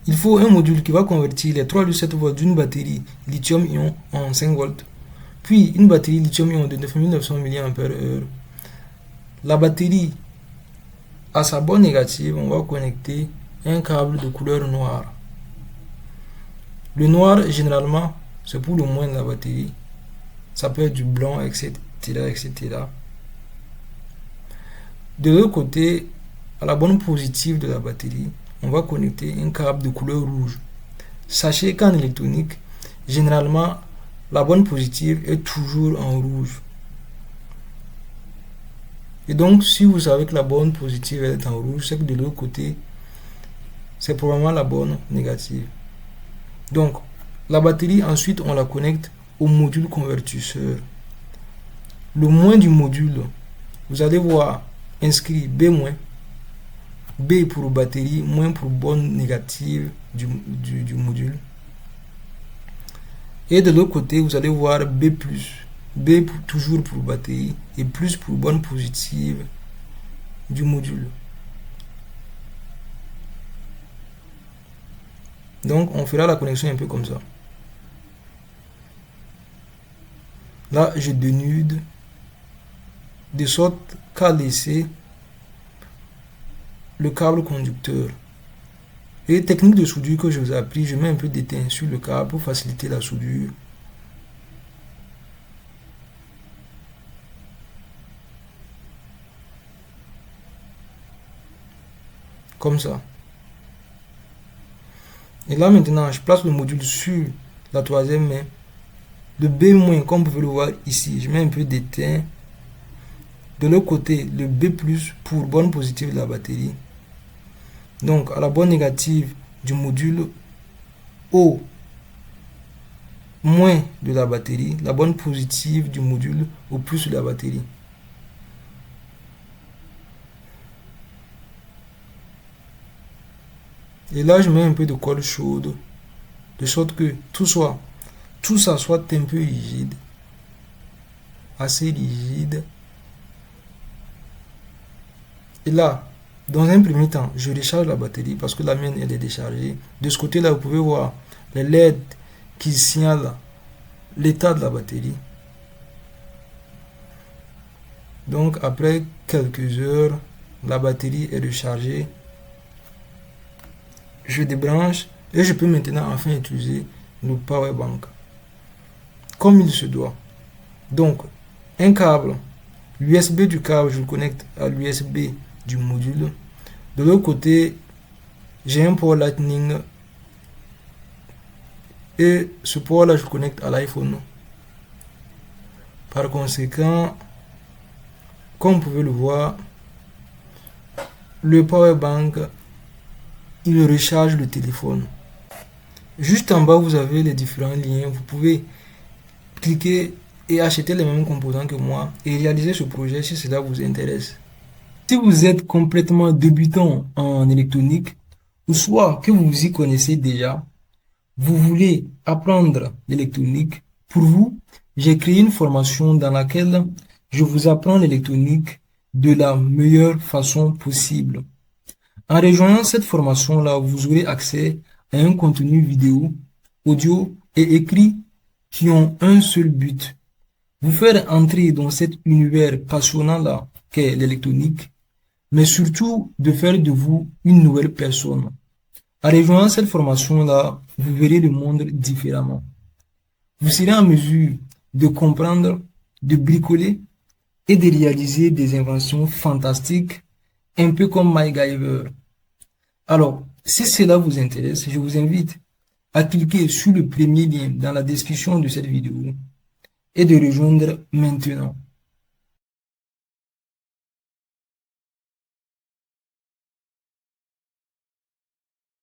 Il faut un module qui va convertir les 3,7 volts d'une batterie lithium-ion en 5 volts. Puis une batterie lithium-ion de 9900 mAh. La batterie, à sa borne négative, on va connecter un câble de couleur noire. Le noir, généralement, c'est pour le moins de la batterie. Ça peut être du blanc, etc., etc. De l'autre côté, à la borne positive de la batterie, on va connecter un câble de couleur rouge. Sachez qu'en électronique, généralement, la borne positive est toujours en rouge. Et donc, si vous savez que la borne positive est en rouge, c'est que de l'autre côté, c'est probablement la borne négative. Donc, la batterie, ensuite, on la connecte au module convertisseur. Le moins du module, vous allez voir inscrit B-, B pour batterie, moins pour borne négative du module. Et de l'autre côté, vous allez voir B+, B toujours pour batterie et plus pour borne positive du module. Donc, on fera la connexion un peu comme ça. Là, je dénude de sorte qu'à laisser le câble conducteur. Et technique de soudure que je vous ai appris, je mets un peu d'étain sur le câble pour faciliter la soudure. Comme ça. Et là maintenant, je place le module sur la troisième main. Le B-, comme vous pouvez le voir ici, je mets un peu d'étain. De l'autre côté, le B+, pour borne positive de la batterie. Donc, à la borne négative du module O- de la batterie, la borne positive du module au plus de la batterie. Et là, je mets un peu de colle chaude, de sorte que tout ça soit un peu rigide, assez rigide. Et là, dans un premier temps, je recharge la batterie parce que la mienne elle est déchargée. De ce côté-là, vous pouvez voir les LED qui signalent l'état de la batterie. Donc après quelques heures, la batterie est rechargée. Je débranche et je peux maintenant enfin utiliser le power bank comme il se doit. Donc un câble, l'USB du câble, je le connecte à l'USB du module. De l'autre côté, j'ai un port Lightning et ce port là je le connecte à l'iPhone. Par conséquent, comme vous pouvez le voir, le power bank il recharge le téléphone. Juste en bas, vous avez les différents liens. Vous pouvez cliquer et acheter les mêmes composants que moi et réaliser ce projet si cela vous intéresse. Si vous êtes complètement débutant en électronique, ou soit que vous y connaissez déjà, vous voulez apprendre l'électronique, pour vous, j'ai créé une formation dans laquelle je vous apprends l'électronique de la meilleure façon possible. En rejoignant cette formation-là, vous aurez accès à un contenu vidéo, audio et écrit qui ont un seul but: vous faire entrer dans cet univers passionnant-là qu'est l'électronique, mais surtout de faire de vous une nouvelle personne. En rejoignant cette formation-là, vous verrez le monde différemment. Vous serez en mesure de comprendre, de bricoler et de réaliser des inventions fantastiques, un peu comme MacGyver. Alors, si cela vous intéresse, je vous invite à cliquer sur le premier lien dans la description de cette vidéo et de rejoindre maintenant.